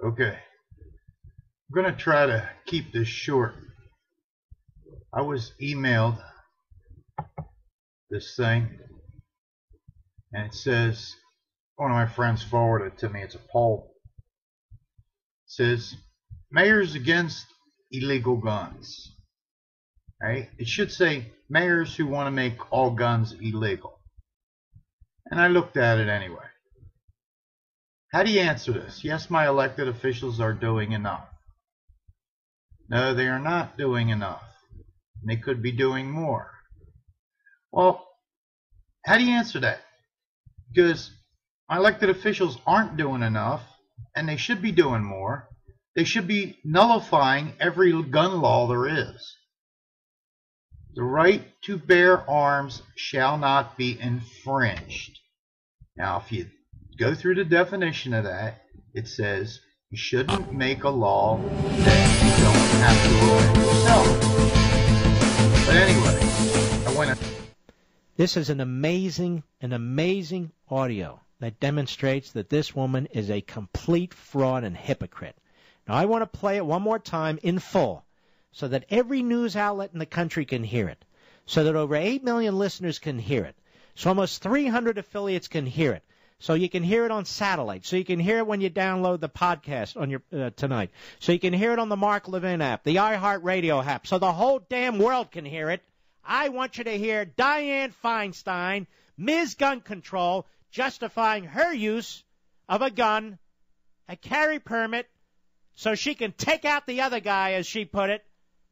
Okay, I'm going to try to keep this short. I was emailed this thing, and it says, one of my friends forwarded it to me. It's a poll. It says, mayors against illegal guns. Right? It should say mayors who want to make all guns illegal. And I looked at it anyway. How do you answer this? Yes, my elected officials are doing enough. No, they are not doing enough. They could be doing more. Well, how do you answer that? Because my elected officials aren't doing enough, and they should be doing more. They should be nullifying every gun law there is. The right to bear arms shall not be infringed. Now, if you go through the definition of that, it says you shouldn't make a law that you don't have to obey yourself. But anyway, I want to... This is an amazing audio that demonstrates that this woman is a complete fraud and hypocrite. Now, I want to play it one more time in full so that every news outlet in the country can hear it, so that over 8 million listeners can hear it, so almost 300 affiliates can hear it, so you can hear it on satellite, so you can hear it when you download the podcast on your tonight, so you can hear it on the Mark Levin app, the iHeartRadio app, so the whole damn world can hear it. I want you to hear Dianne Feinstein, Ms. Gun Control, justifying her use of a gun, a carry permit, so she can take out the other guy, as she put it,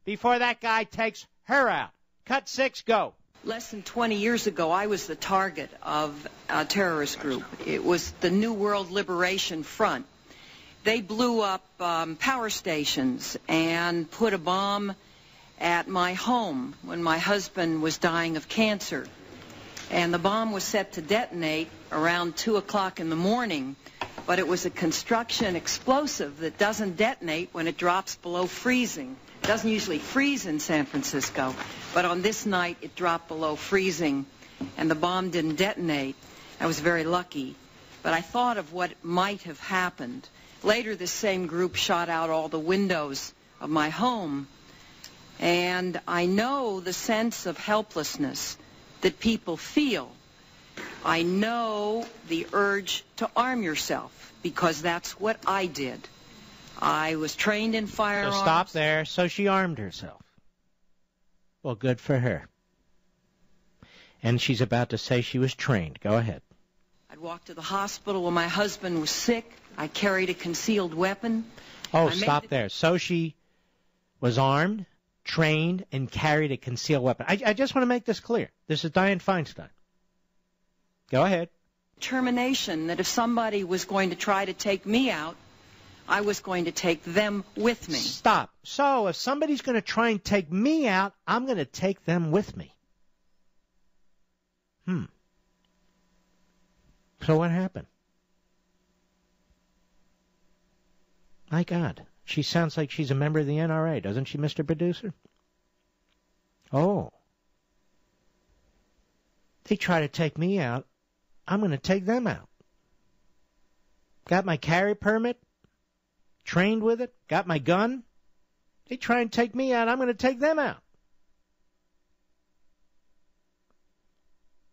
before that guy takes her out. Cut 6, go. Less than 20 years ago, I was the target of a terrorist group. It was the New World Liberation Front. They blew up power stations and put a bomb at my home when my husband was dying of cancer. And the bomb was set to detonate around 2 o'clock in the morning, but it was a construction explosive that doesn't detonate when it drops below freezing. It doesn't usually freeze in San Francisco, but on this night it dropped below freezing and the bomb didn't detonate. I was very lucky, but I thought of what might have happened. Later, this same group shot out all the windows of my home, and I know the sense of helplessness that people feel. I know the urge to arm yourself, because that's what I did. I was trained in firearms. So stop there. So she armed herself. Well, good for her. And she's about to say she was trained. Go ahead. I'd walk to the hospital when my husband was sick. I carried a concealed weapon. Oh, stop there. So she was armed, trained, and carried a concealed weapon. I just want to make this clear. This is Dianne Feinstein. Go ahead. Determination that if somebody was going to try to take me out, I was going to take them with me. Stop. So if somebody's going to try and take me out, I'm going to take them with me. So what happened? My God. She sounds like she's a member of the NRA, doesn't she, Mr. Producer? Oh. They try to take me out, I'm going to take them out. Got my carry permit, trained with it, got my gun. They try and take me out, I'm going to take them out.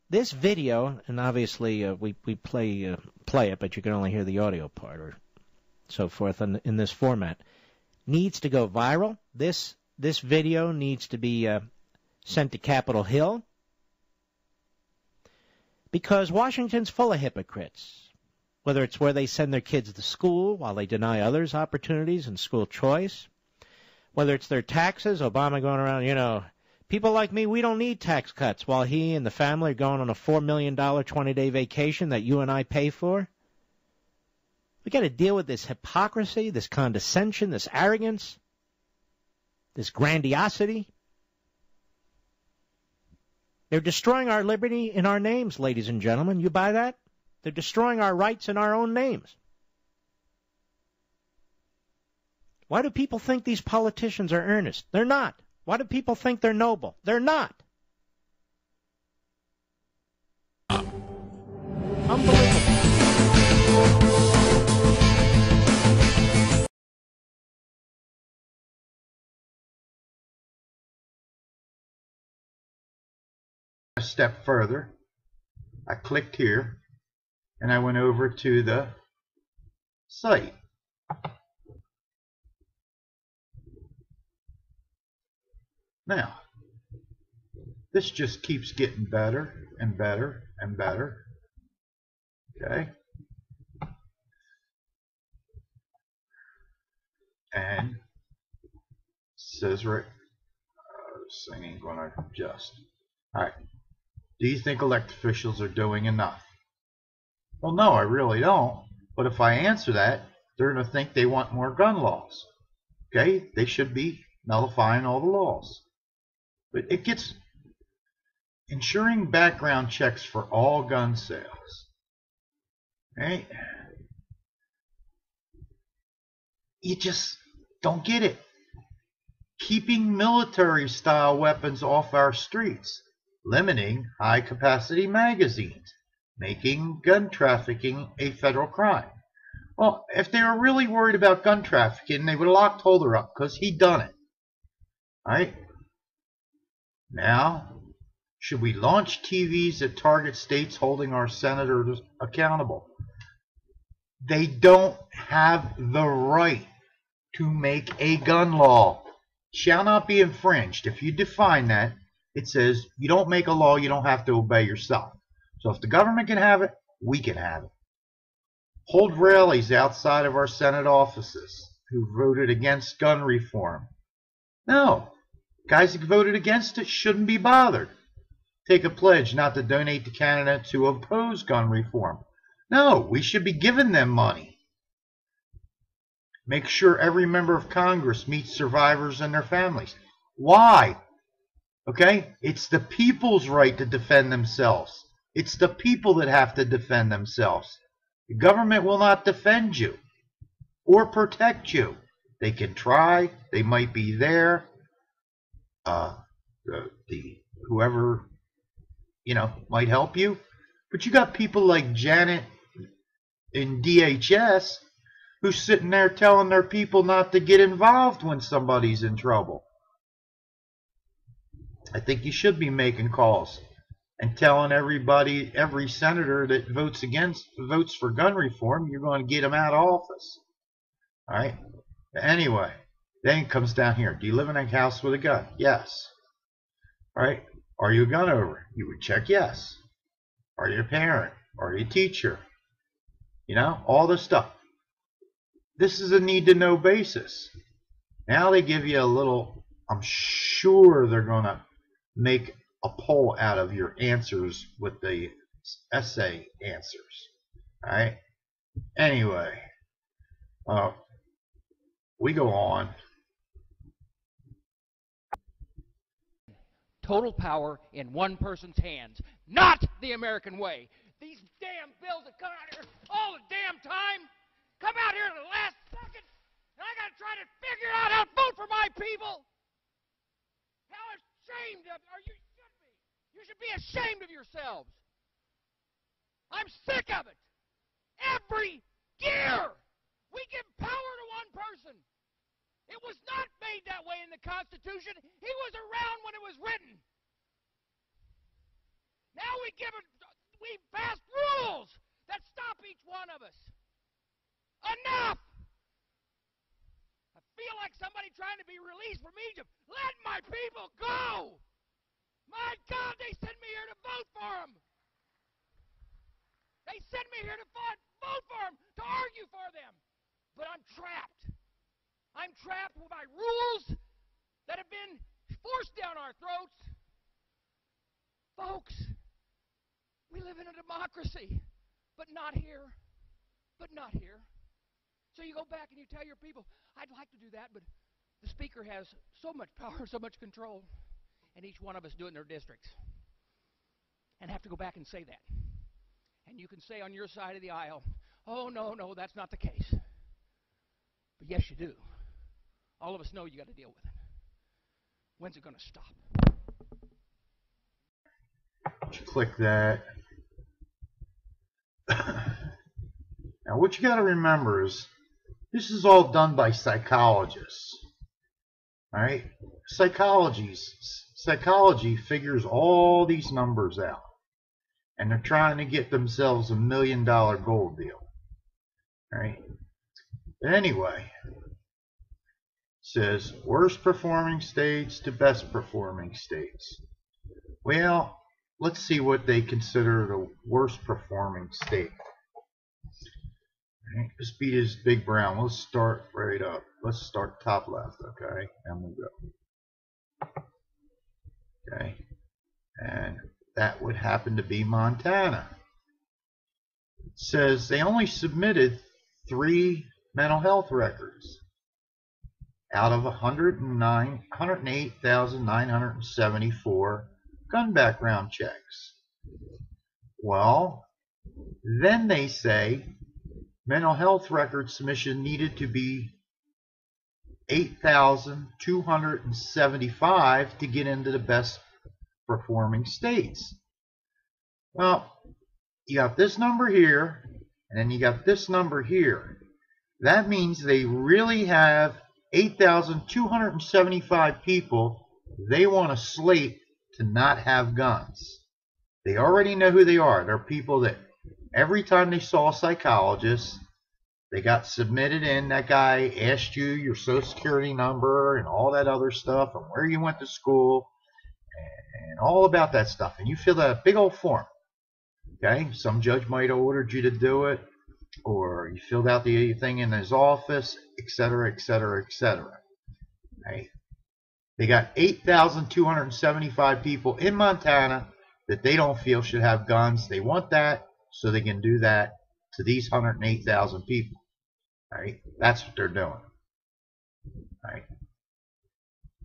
This video, and obviously we play it, but you can only hear the audio part or so forth in this format, needs to go viral. This video needs to be sent to Capitol Hill, because Washington's full of hypocrites, whether it's where they send their kids to school while they deny others opportunities and school choice, whether it's their taxes, Obama going around, people like me, we don't need tax cuts, while he and the family are going on a $4 million 20-day vacation that you and I pay for. We got to deal with this hypocrisy, this condescension, this arrogance, this grandiosity. They're destroying our liberty in our names, ladies and gentlemen. You buy that? They're destroying our rights in our own names. Why do people think these politicians are earnest? They're not. Why do people think they're noble? They're not. Unbelievable. a step further. I clicked here and I went over to the site. Now, this just keeps getting better and better and better. Okay. And it says right, this thing ain't going to adjust. Alright. Do you think elected officials are doing enough? Well, no, I really don't. But if I answer that, they're going to think they want more gun laws. Okay? They should be nullifying all the laws. But it gets ensuring background checks for all gun sales. Right? You just don't get it. Keeping military-style weapons off our streets. Limiting high-capacity magazines. Making gun trafficking a federal crime. Well, if they were really worried about gun trafficking, they would have locked Holder up because he done it. Alright? Now, should we launch TVs that target states holding our senators accountable? They don't have the right to make a gun law. Shall not be infringed. If you define that, it says you don't make a law, you don't have to obey yourself. So if the government can have it, we can have it. Hold rallies outside of our Senate offices who voted against gun reform. No. Guys who voted against it shouldn't be bothered. Take a pledge not to donate to candidates who oppose gun reform. No, we should be giving them money. Make sure every member of Congress meets survivors and their families. Why? Okay? It's the people's right to defend themselves. It's the people that have to defend themselves. The government will not defend you or protect you. They can try. They might be there. Whoever, might help you. But you got people like Janet in DHS who's sitting there telling their people not to get involved when somebody's in trouble. I think you should be making calls and telling everybody, every senator that votes for gun reform, you're going to get them out of office. All right? Anyway, then it comes down here. Do you live in a house with a gun? Yes. All right? Are you a gun owner? You would check yes. Are you a parent? Are you a teacher? All this stuff. This is a need-to-know basis. Now they give you a little, I'm sure they're going to make a poll out of your answers with the essay answers. Alright? Anyway, we go on. Total power in one person's hands. Not the American way. These damn bills that come out here all the damn time come out here at the last second, and I got to try to figure out how to vote for my people. How ashamed of you should be. You should be ashamed of yourselves. I'm sick of it. Every year we give power to one person. It was not made that way in the Constitution. He was around when it was written. Now we pass rules that stop each one of us. Enough! I feel like somebody trying to be released from Egypt. Let my people go! My God, they sent me here to vote for them. They sent me here to vote for them, to argue for them. But I'm trapped. I'm trapped by rules that have been forced down our throats. Folks, we live in a democracy, but not here. But not here. So you go back and you tell your people, I'd like to do that, but the speaker has so much power, so much control, and each one of us do it in their districts. And have to go back and say that. And you can say on your side of the aisle, oh, no, that's not the case. But yes, you do. All of us know you got to deal with it. When's it going to stop? Click that. Now, what you got to remember is this is all done by psychologists. All right? Psychologists psychology figures all these numbers out. And they're trying to get themselves $1 million gold deal. Right? But anyway, it says worst performing states to best performing states. Well, let's see what they consider the worst performing state. Right, this beat is Big Brown. Let's start right up. Let's start top left, okay? And we'll go. Okay. And that would happen to be Montana. It says they only submitted 3 mental health records out of 108,974 gun background checks. Well, then they say mental health record submission needed to be 8,275 to get into the best performing states. Well, you got this number here, and then you got this number here. That means they really have 8,275 people they want to slate to not have guns. They already know who they are. They're people that every time they saw a psychologist, they got submitted in. That guy asked you your social security number and all that other stuff and where you went to school and all about that stuff. And you fill out a big old form. Okay? Some judge might have ordered you to do it, or you filled out the thing in his office, etc., etc., etc. Right? They got 8,275 people in Montana that they don't feel should have guns. They want that so they can do that to these 108,000 people. Right? That's what they're doing. Right?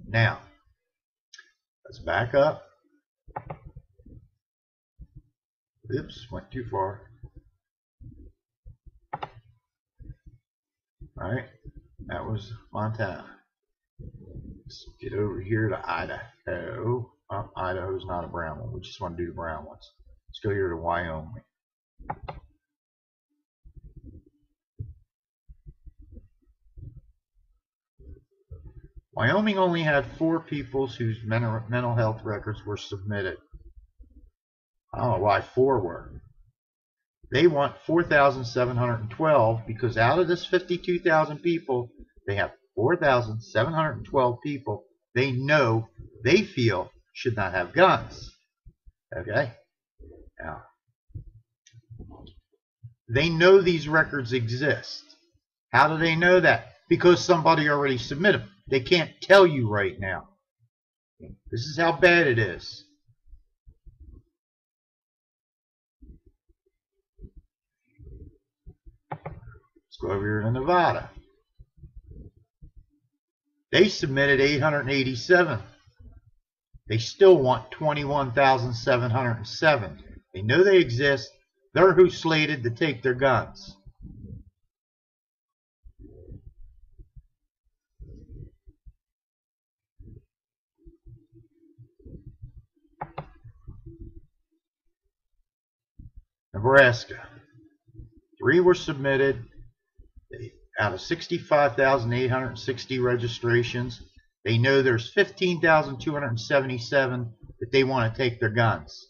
Now, let's back up. Oops, went too far. Alright, that was Montana. Let's get over here to Idaho. Idaho's not a brown one. We just want to do the brown ones. Let's go here to Wyoming. Wyoming only had 4 people whose mental health records were submitted. I don't know why 4 were. They want 4,712 because out of this 52,000 people, they have 4,712 people they know they feel should not have guns. Okay? Now, they know these records exist. How do they know that? Because somebody already submitted them. They can't tell you right now. This is how bad it is. Let's go over here to Nevada. They submitted 887. They still want 21,707. They know they exist. They're who slated to take their guns. Nebraska. 3 were submitted out of 65,860 registrations. They know there's 15,277 that they want to take their guns.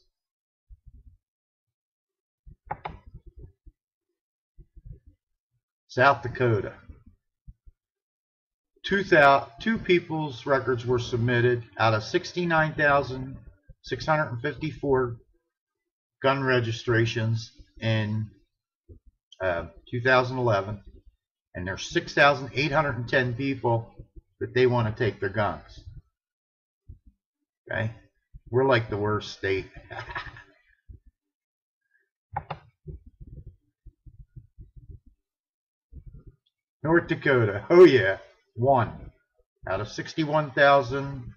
South Dakota. 2 people's records were submitted out of 69,654 gun registrations in 2011, and there's 6,810 people that they want to take their guns. Okay? We're like the worst state. North Dakota, oh yeah, 1 out of 61,000,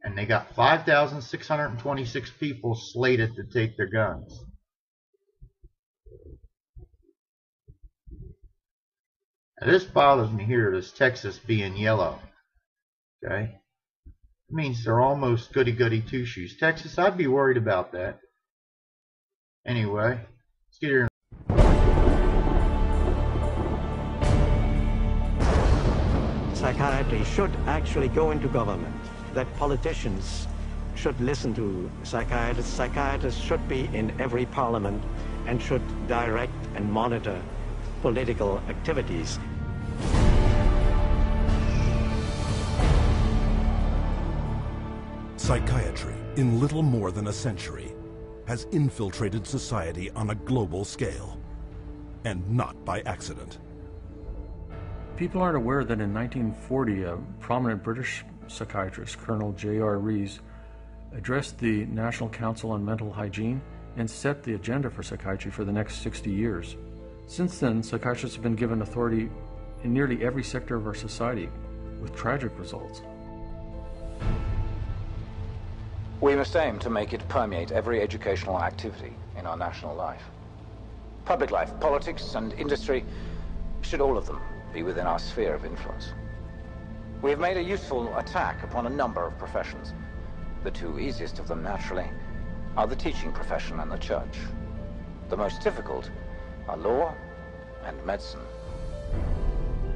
and they got 5,626 people slated to take their guns. Now this bothers me here, this Texas being yellow. Okay? It means they're almost goody-goody two-shoes. Texas, I'd be worried about that. Anyway, let's get here. Psychiatry should actually go into government. that politicians should listen to psychiatrists. Psychiatrists should be in every parliament and should direct and monitor political activities. Psychiatry, in little more than a century, has infiltrated society on a global scale, and not by accident. People aren't aware that in 1940, a prominent British psychiatrist, Colonel J.R. Rees, addressed the National Council on Mental Hygiene and set the agenda for psychiatry for the next 60 years. Since then, psychiatrists have been given authority in nearly every sector of our society, with tragic results. We must aim to make it permeate every educational activity in our national life. Public life, politics, and industry should all of them be within our sphere of influence. We have made a useful attack upon a number of professions. The two easiest of them, naturally, are the teaching profession and the church. The most difficult are law and medicine.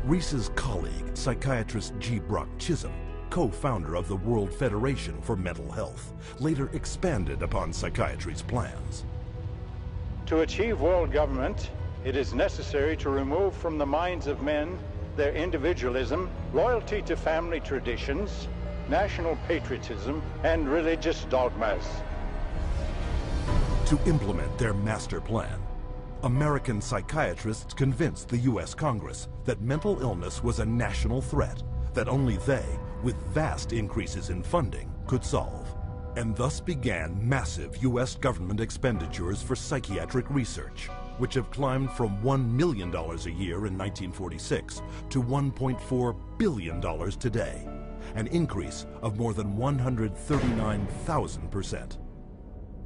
Rees's colleague, psychiatrist G. Brock Chisholm, co-founder of the World Federation for Mental Health, later expanded upon psychiatry's plans. To achieve world government, it is necessary to remove from the minds of men their individualism, loyalty to family traditions, national patriotism, and religious dogmas. To implement their master plan, American psychiatrists convinced the U.S. Congress that mental illness was a national threat that only they, with vast increases in funding, could solve. And thus began massive U.S. government expenditures for psychiatric research, which have climbed from $1 million a year in 1946 to $1.4 billion today, an increase of more than 139,000%.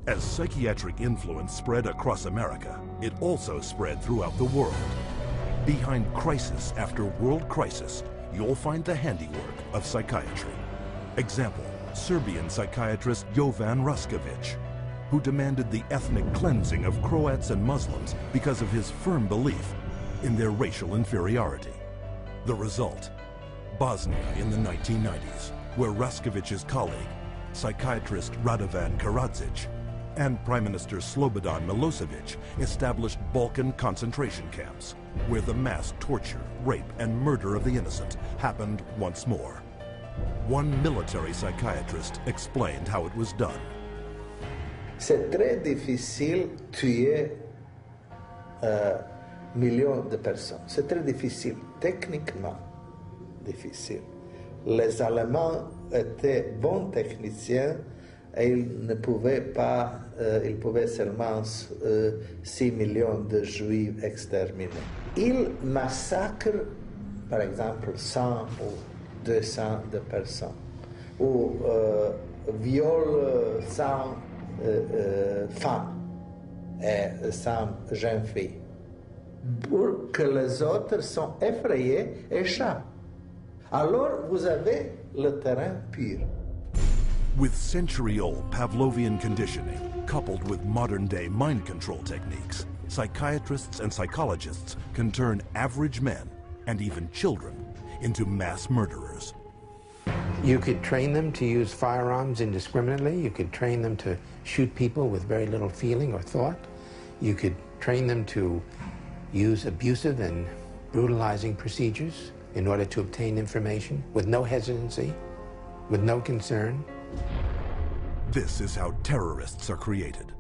As psychiatric influence spread across America, it also spread throughout the world. Behind crisis after world crisis, you'll find the handiwork of psychiatry. Example, Serbian psychiatrist Jovan Raskovic, who demanded the ethnic cleansing of Croats and Muslims because of his firm belief in their racial inferiority. The result, Bosnia in the 1990s, where Raskovic's colleague, psychiatrist Radovan Karadzic, and Prime Minister Slobodan Milosevic established Balkan concentration camps, where the mass torture, rape, and murder of the innocent happened once more. One military psychiatrist explained how it was done. C'est très difficile tuer millions de personnes. C'est très difficile, techniquement difficile. Les Allemands étaient bons techniciens et ils ne pouvaient pas, ils pouvaient seulement 6 millions de Juifs exterminés. Ils massacrent, par exemple, 100 ou 200 de personnes, ou violent 100 femmes et 100 jeunes filles, pour que les autres sont effrayés et échappent. Alors vous avez le terrain pur. With century-old Pavlovian conditioning, coupled with modern-day mind control techniques, psychiatrists and psychologists can turn average men, and even children, into mass murderers. You could train them to use firearms indiscriminately. You could train them to shoot people with very little feeling or thought. You could train them to use abusive and brutalizing procedures in order to obtain information with no hesitancy, with no concern. This is how terrorists are created.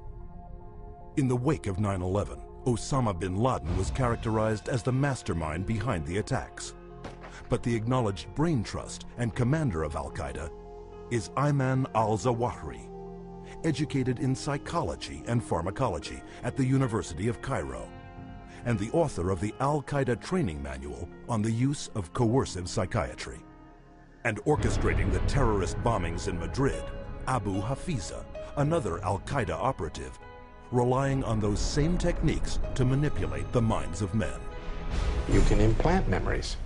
In the wake of 9/11, Osama bin Laden was characterized as the mastermind behind the attacks. But the acknowledged brain trust and commander of Al-Qaeda is Ayman al-Zawahiri, educated in psychology and pharmacology at the University of Cairo, and the author of the Al-Qaeda training manual on the use of coercive psychiatry. And orchestrating the terrorist bombings in Madrid, Abu Hafiza, another Al-Qaeda operative, relying on those same techniques to manipulate the minds of men. You can implant memories.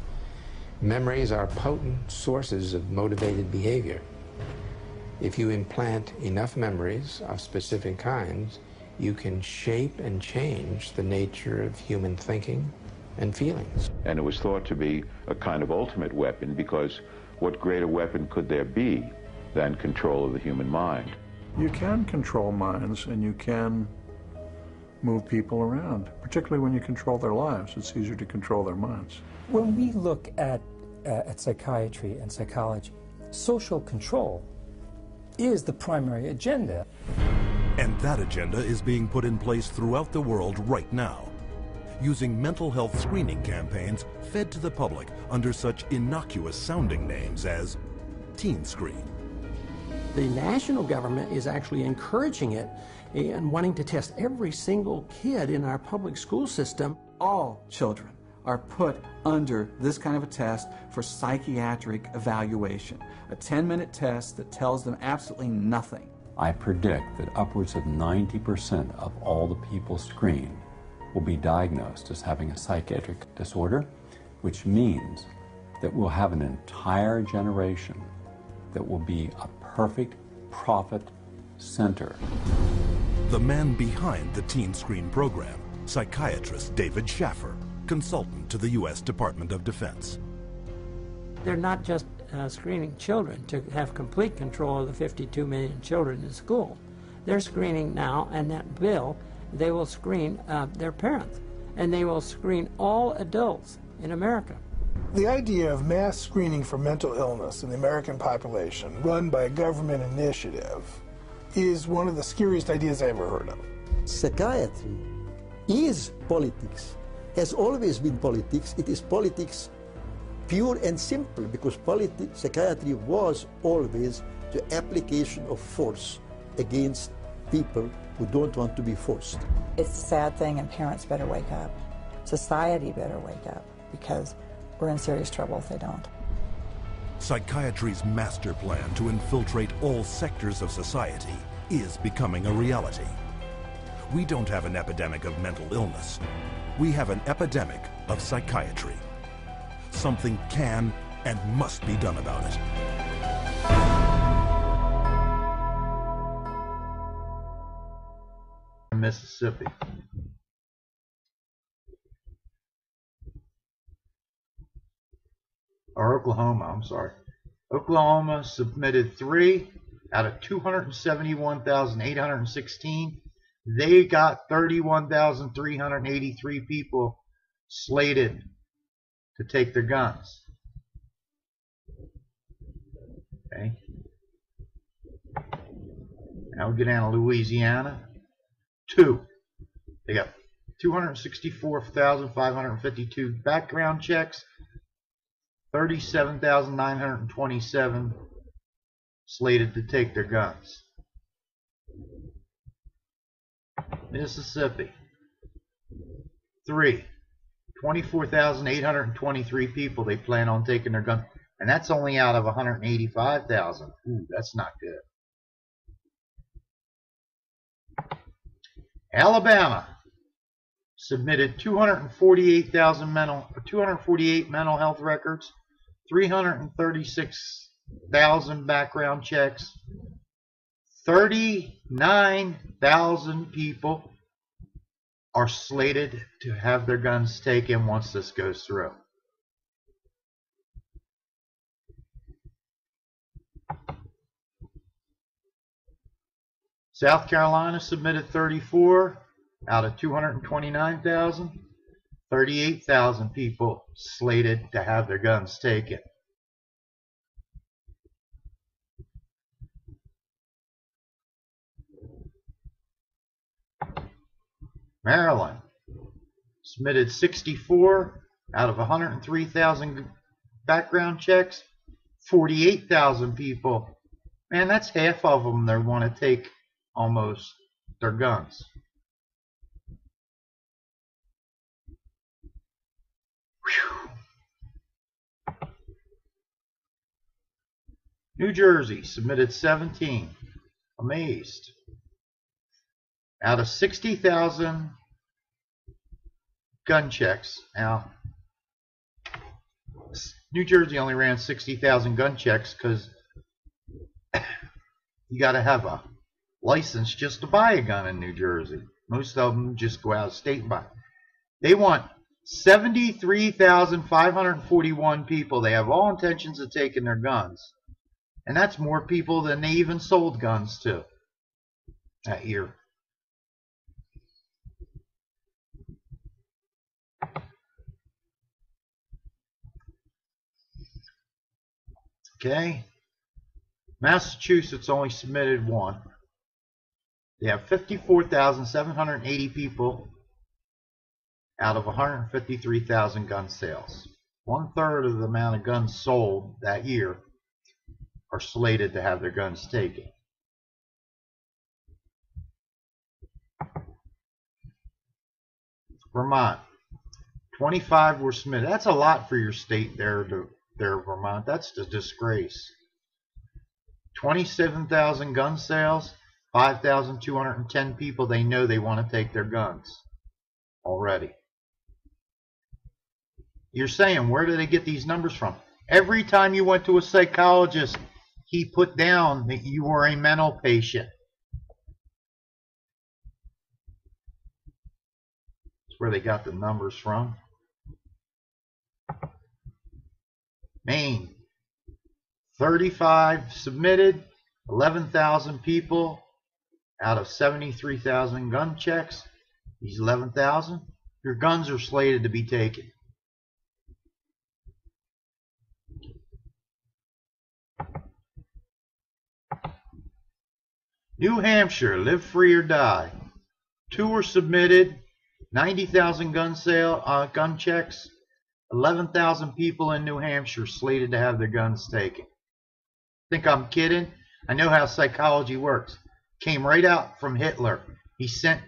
Memories are potent sources of motivated behavior. If you implant enough memories of specific kinds, you can shape and change the nature of human thinking and feelings. And it was thought to be a kind of ultimate weapon, because what greater weapon could there be than control of the human mind. You can control minds, and you can move people around, particularly when you control their lives. It's easier to control their minds. When we look at psychiatry and psychology, social control is the primary agenda. And that agenda is being put in place throughout the world right now, using mental health screening campaigns fed to the public under such innocuous sounding names as Teen Screen. The national government is actually encouraging it and wanting to test every single kid in our public school system. All children are put under this kind of a test for psychiatric evaluation, a 10-minute test that tells them absolutely nothing. I predict that upwards of 90% of all the people screened will be diagnosed as having a psychiatric disorder, which means that we'll have an entire generation that will be a perfect profit center. The man behind the Teen Screen program, psychiatrist David Schaffer, consultant to the U.S. Department of Defense. They're not just screening children to have complete control of the 52 million children in school. They're screening now, and that bill, they will screen their parents, and they will screen all adults in America. The idea of mass screening for mental illness in the American population, run by a government initiative, is one of the scariest ideas I ever heard of. Psychiatry is politics, has always been politics. It is politics pure and simple, because psychiatry was always the application of force against people who don't want to be forced. It's a sad thing, and parents better wake up. Society better wake up, because we're in serious trouble if they don't. Psychiatry's master plan to infiltrate all sectors of society is becoming a reality. We don't have an epidemic of mental illness. We have an epidemic of psychiatry. Something can and must be done about it. Mississippi. Or Oklahoma, I'm sorry. Oklahoma submitted 3 out of 271,816. They got 31,383 people slated to take their guns. Okay. Now we get down to Louisiana. 2. They got 264,552 background checks. 37,927 slated to take their guns. Mississippi. 3. 24,823 people they plan on taking their guns. And that's only out of 185,000. Ooh, that's not good. Alabama submitted 248 mental health records, 336,000 background checks, 39,000 people are slated to have their guns taken once this goes through. South Carolina submitted 34 out of 229,000. 38,000 people slated to have their guns taken. Maryland submitted 64 out of 103,000 background checks. 48,000 people. Man, that's half of them that want to take almost their guns. Whew. New Jersey submitted 17. Amazed. Out of 60,000 gun checks. Now, New Jersey only ran 60,000 gun checks because you got to have a license just to buy a gun in New Jersey. Most of them just go out of state and buy. They want 73,541 people. They have all intentions of taking their guns. And that's more people than they even sold guns to that year. Okay. Massachusetts only submitted one. They have 54,780 people out of 153,000 gun sales. 1/3 of the amount of guns sold that year are slated to have their guns taken. Vermont, 25 were submitted. That's a lot for your state there, Vermont. That's a disgrace. 27,000 gun sales, 5,210 people they know they want to take their guns already. You're saying, where do they get these numbers from? Every time you went to a psychologist, he put down that you were a mental patient. That's where they got the numbers from. Maine, 35 submitted, 11,000 people out of 73,000 gun checks. These 11,000, your guns are slated to be taken. New Hampshire, live free or die. 2 were submitted, 90,000 gun checks, 11,000 people in New Hampshire slated to have their guns taken. Think I'm kidding? I know how psychology works. Came right out from Hitler. He sent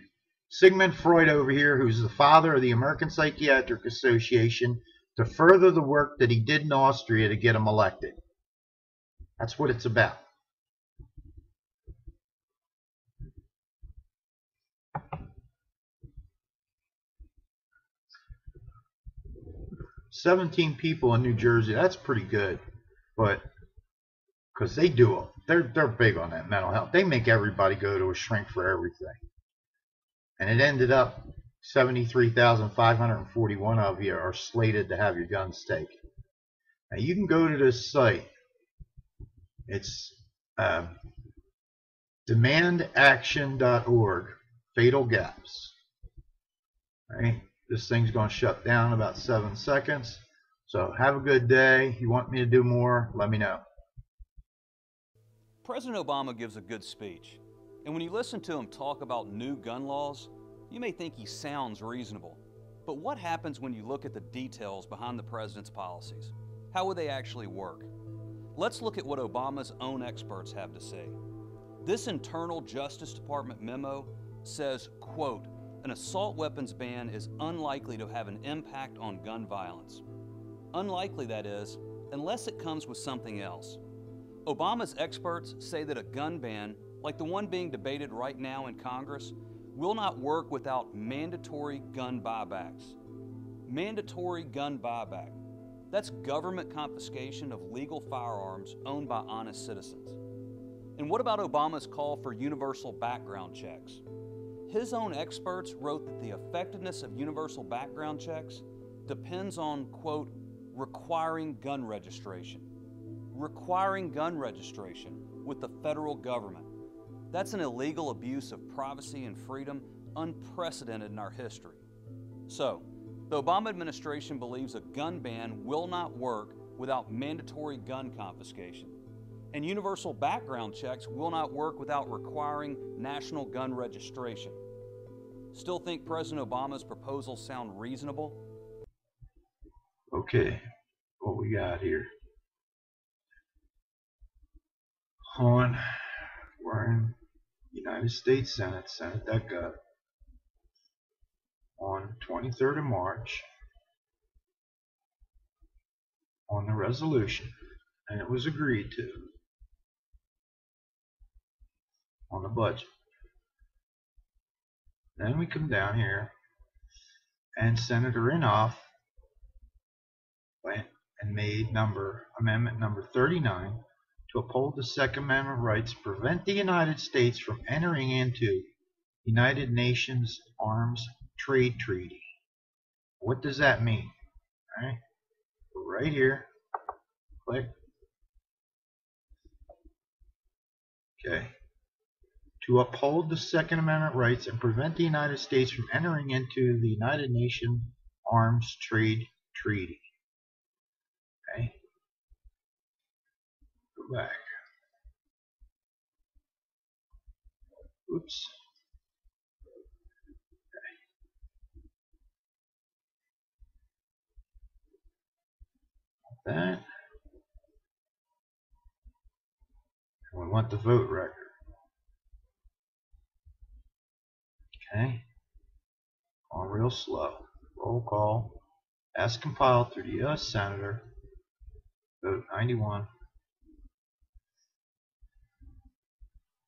Sigmund Freud over here, who's the father of the American Psychiatric Association, to further the work that he did in Austria to get him elected. That's what it's about. "17 people in New Jersey." That's pretty good, but because they do it, they're big on that mental health. They make everybody go to a shrink for everything, and it ended up 73,541 of you are slated to have your guns taken. Now you can go to this site. It's demandaction.org. Fatal gaps. All right. This thing's going to shut down in about 7 seconds. So have a good day. If you want me to do more, let me know. President Obama gives a good speech. And when you listen to him talk about new gun laws, you may think he sounds reasonable. But what happens when you look at the details behind the president's policies? How would they actually work? Let's look at what Obama's own experts have to say. This internal Justice Department memo says, quote, "An assault weapons ban is unlikely to have an impact on gun violence." Unlikely, that is, unless it comes with something else. Obama's experts say that a gun ban, like the one being debated right now in Congress, will not work without mandatory gun buybacks. Mandatory gun buyback. That's government confiscation of legal firearms owned by honest citizens. And what about Obama's call for universal background checks? His own experts wrote that the effectiveness of universal background checks depends on, quote, requiring gun registration. Requiring gun registration with the federal government. That's an illegal abuse of privacy and freedom unprecedented in our history. So, the Obama administration believes a gun ban will not work without mandatory gun confiscation. And universal background checks will not work without requiring national gun registration. Still think President Obama's proposals sound reasonable? Okay, what we got here? We're in United States Senate, Senate.gov, on 23rd of March, on the resolution, and it was agreed to on the budget. Then we come down here, and Senator Inhofe went and made amendment number 39 to uphold the Second Amendment rights, prevent the United States from entering into United Nations Arms Trade Treaty. What does that mean? All right, go right here, click. Okay. To uphold the Second Amendment rights and prevent the United States from entering into the United Nations Arms Trade Treaty. Okay. Go back. Oops. Okay. That. We want the vote record. Okay. Going real slow. Roll call. As compiled through the U.S. Senator. Vote 91.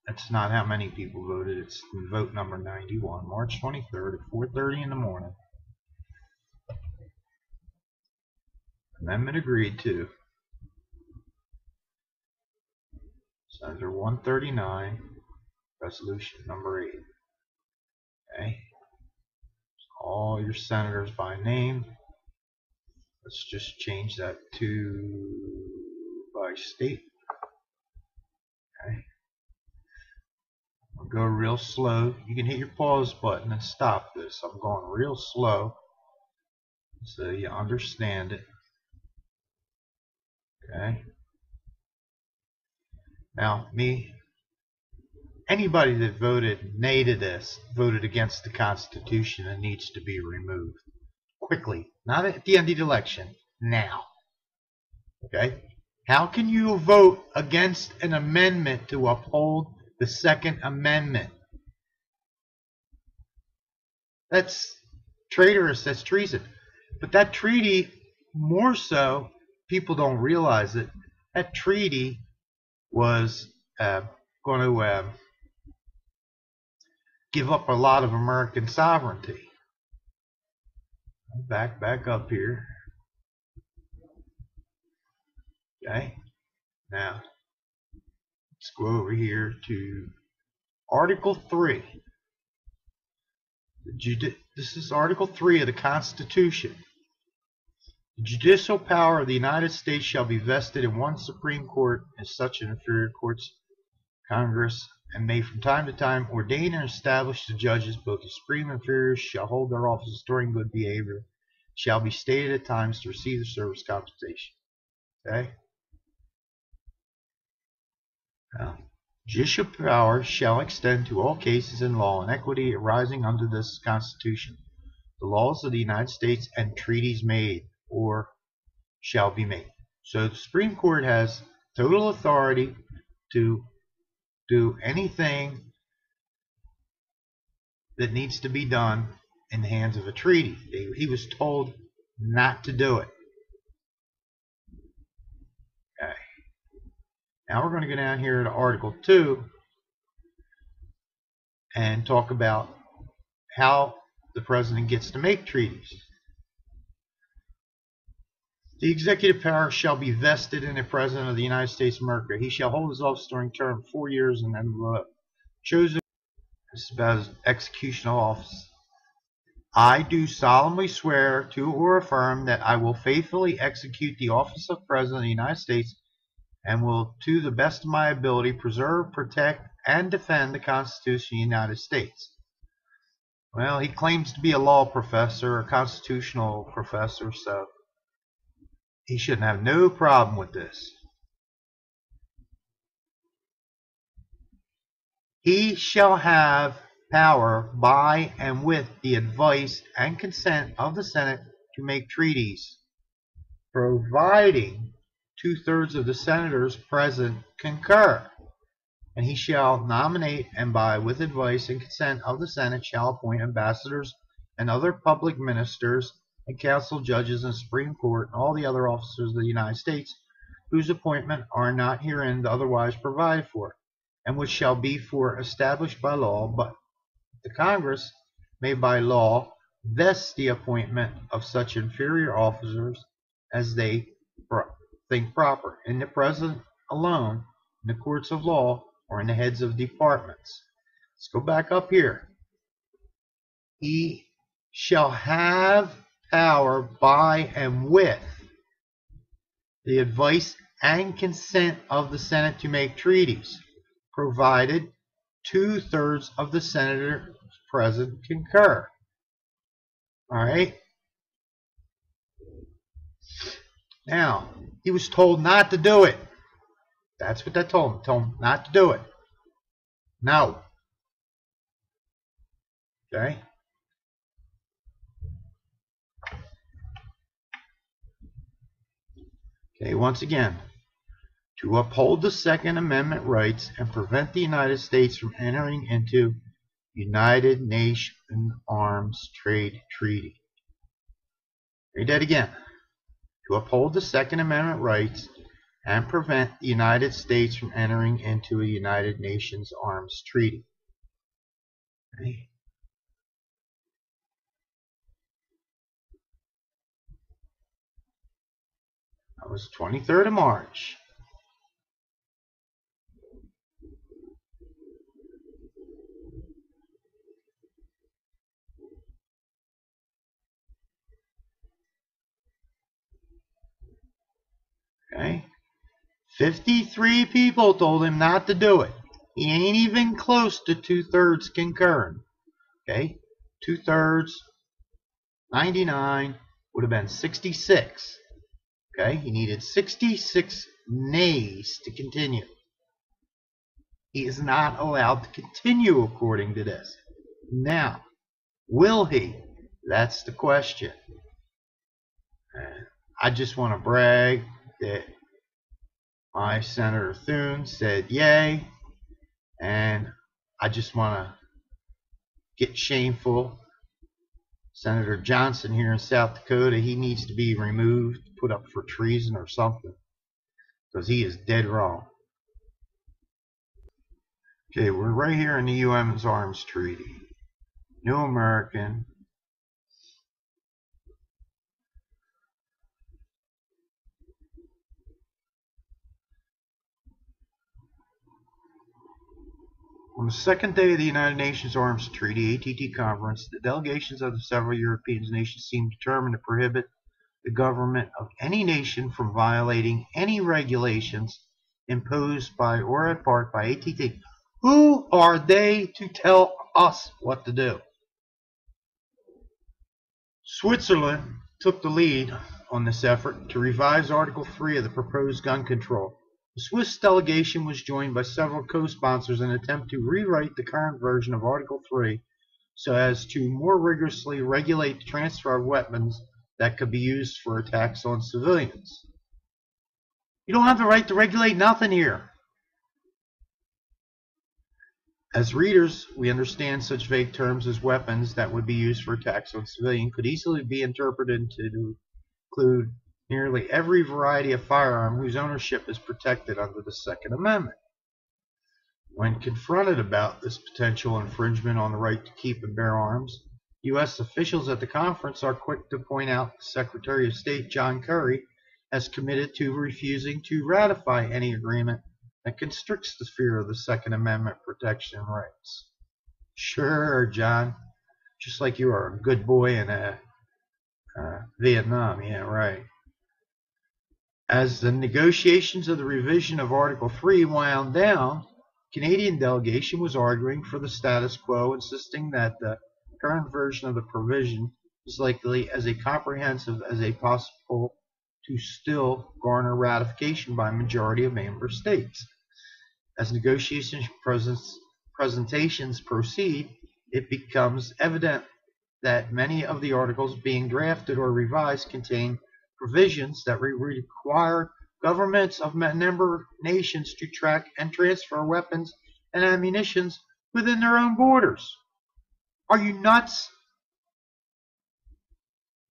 That's not how many people voted. It's vote number 91. March 23rd at 4:30 in the morning. Amendment agreed to. Senator 139. Resolution number 8. Okay. All your senators by name. Let's just change that to by state. Okay. I'll go real slow. You can hit your pause button and stop this. I'm going real slow so you understand it. Okay. Now, anybody that voted nay to this voted against the Constitution and needs to be removed quickly. Not at the end of the election. Now. Okay. How can you vote against an amendment to uphold the Second Amendment? That's traitorous. That's treason. But that treaty, more so, people don't realize it. That treaty was going to give up a lot of American sovereignty. Back up here. Okay. Now, let's go over here to Article 3. This is Article 3 of the Constitution. The judicial power of the United States shall be vested in one Supreme Court and such inferior courts, Congress, and may from time to time ordain and establish the judges. Both the supreme and inferiors shall hold their offices during good behavior, shall be stated at times to receive the service compensation. Okay? Now, judicial power shall extend to all cases in law and equity arising under this Constitution, the laws of the United States, and treaties made or shall be made. So the Supreme Court has total authority to do anything that needs to be done in the hands of a treaty. He was told not to do it. Okay. Now we're going to go down here to Article 2 and talk about how the president gets to make treaties. The executive power shall be vested in the President of the United States of America. He shall hold his office during a term of 4 years and then chosen. This is about his executional office. I do solemnly swear to or affirm that I will faithfully execute the office of President of the United States and will, to the best of my ability, preserve, protect, and defend the Constitution of the United States. Well, he claims to be a law professor, a constitutional professor, so he shouldn't have no problem with this. He shall have power by and with the advice and consent of the Senate to make treaties, providing 2/3 of the senators present concur. And he shall nominate and by with advice and consent of the Senate shall appoint ambassadors and other public ministers and council judges and Supreme Court and all the other officers of the United States whose appointment are not herein otherwise provided for, and which shall be for established by law, but the Congress may by law vest the appointment of such inferior officers as they think proper, in the President alone, in the courts of law, or in the heads of departments. Let's go back up here. He shall have power by and with the advice and consent of the Senate to make treaties, provided 2/3 of the senators present concur. All right. Now, he was told not to do it. That's what they told him. Told him not to do it. No. Okay. Okay, once again, to uphold the Second Amendment rights and prevent the United States from entering into United Nations Arms Trade Treaty. Read that again. To uphold the Second Amendment rights and prevent the United States from entering into a United Nations Arms Treaty. Okay. That was 23rd of March. Okay. 53 people told him not to do it. He ain't even close to 2/3 concurring. Okay. 2/3, 99 would have been 66. Okay. He needed 66 nays to continue. He is not allowed to continue according to this. Now, will he? That's the question. I just want to brag that my Senator Thune said yay, and I just want to get shameful. Senator Johnson here in South Dakota, he needs to be removed, put up for treason or something, because he is dead wrong. Okay, we're right here in the UN Arms Treaty. New American. On the second day of the United Nations Arms Treaty, ATT Conference, the delegations of the several European nations seemed determined to prohibit the government of any nation from violating any regulations imposed by or in part by ATT. Who are they to tell us what to do? Switzerland took the lead on this effort to revise Article 3 of the proposed gun control. The Swiss delegation was joined by several co-sponsors in an attempt to rewrite the current version of Article 3 so as to more rigorously regulate the transfer of weapons that could be used for attacks on civilians. You don't have the right to regulate nothing here. As readers, we understand such vague terms as weapons that would be used for attacks on civilians could easily be interpreted to include nearly every variety of firearm whose ownership is protected under the Second Amendment. When confronted about this potential infringement on the right to keep and bear arms, U.S. officials at the conference are quick to point out that Secretary of State John Kerry has committed to refusing to ratify any agreement that constricts the sphere of the Second Amendment protection rights. Sure, John. Just like you are a good boy in Vietnam. Yeah, right. As the negotiations of the revision of Article 3 wound down, the Canadian delegation was arguing for the status quo, insisting that the current version of the provision is likely as comprehensive as possible to still garner ratification by a majority of member states. As negotiation presentations proceed, it becomes evident that many of the articles being drafted or revised contain provisions that require governments of member nations to track and transfer weapons and ammunition within their own borders. Are you nuts?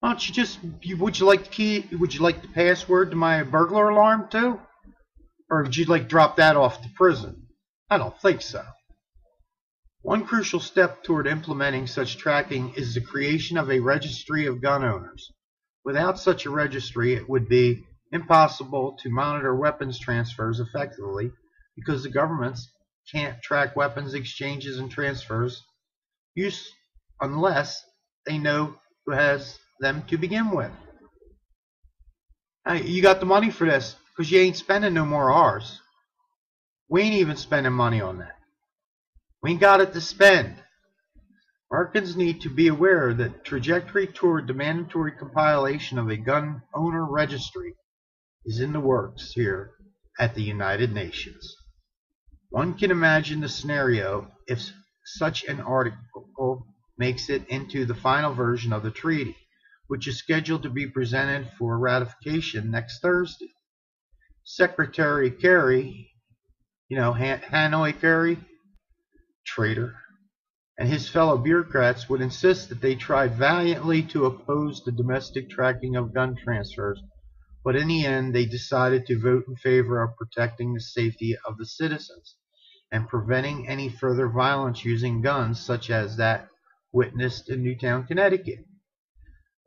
Why don't you just, would you like the password to my burglar alarm too? Or would you like drop that off to prison? I don't think so. One crucial step toward implementing such tracking is the creation of a registry of gun owners. Without such a registry, it would be impossible to monitor weapons transfers effectively because the governments can't track weapons exchanges and transfers use unless they know who has them to begin with. Hey, you got the money for this because you ain't spending no more hours. We ain't even spending money on that. We ain't got it to spend. Americans need to be aware that trajectory toward the mandatory compilation of a gun owner registry is in the works here at the United Nations. One can imagine the scenario if such an article makes it into the final version of the treaty, which is scheduled to be presented for ratification next Thursday. Secretary Kerry, Hanoi Kerry, traitor, and his fellow bureaucrats would insist that they tried valiantly to oppose the domestic tracking of gun transfers, but in the end they decided to vote in favor of protecting the safety of the citizens and preventing any further violence using guns such as that witnessed in Newtown, Connecticut.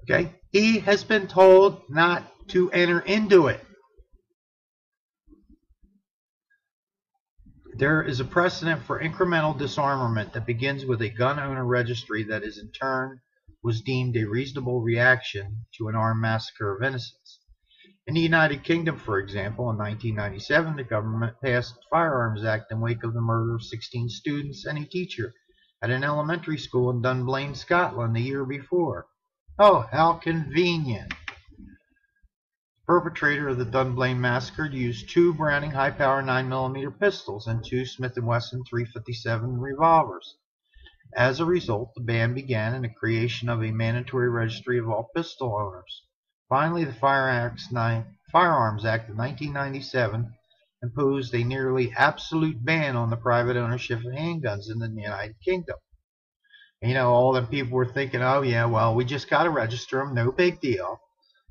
Okay? He has been told not to enter into it. There is a precedent for incremental disarmament that begins with a gun owner registry that is in turn was deemed a reasonable reaction to an armed massacre of innocents. In the United Kingdom, for example, in 1997, the government passed the Firearms Act in wake of the murder of 16 students and a teacher at an elementary school in Dunblane, Scotland, the year before. Oh, how convenient. The perpetrator of the Dunblane massacre used 2 Browning high-power 9mm pistols and 2 Smith & Wesson .357 revolvers. As a result, the ban began in the creation of a mandatory registry of all pistol owners. Finally, the Firearms Act of 1997 imposed a nearly absolute ban on the private ownership of handguns in the United Kingdom. All them people were thinking, oh yeah, well, we just got to register them, no big deal.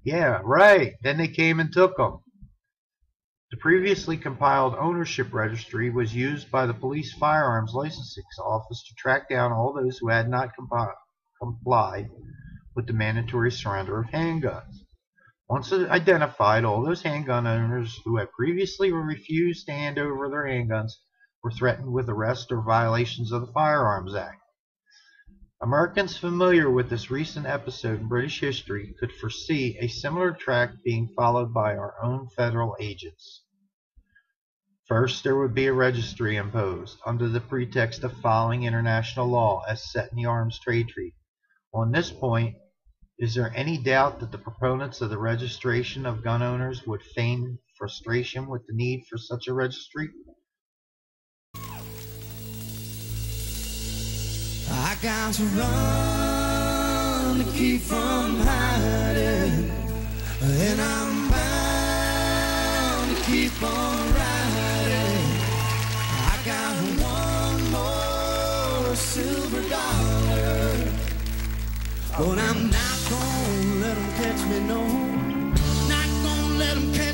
Yeah, right. Then they came and took them. The previously compiled ownership registry was used by the police firearms licensing office to track down all those who had not complied with the mandatory surrender of handguns. Once identified, all those handgun owners who had previously refused to hand over their handguns were threatened with arrest or violations of the Firearms Act. Americans familiar with this recent episode in British history could foresee a similar track being followed by our own federal agents. First, there would be a registry imposed under the pretext of following international law as set in the Arms Trade Treaty. On this point, is there any doubt that the proponents of the registration of gun owners would feign frustration with the need for such a registry? I got to run to keep from hiding, and I'm bound to keep on riding. I got one more silver dollar, but I'm not gonna let them catch me, no, not gonna let them catch me.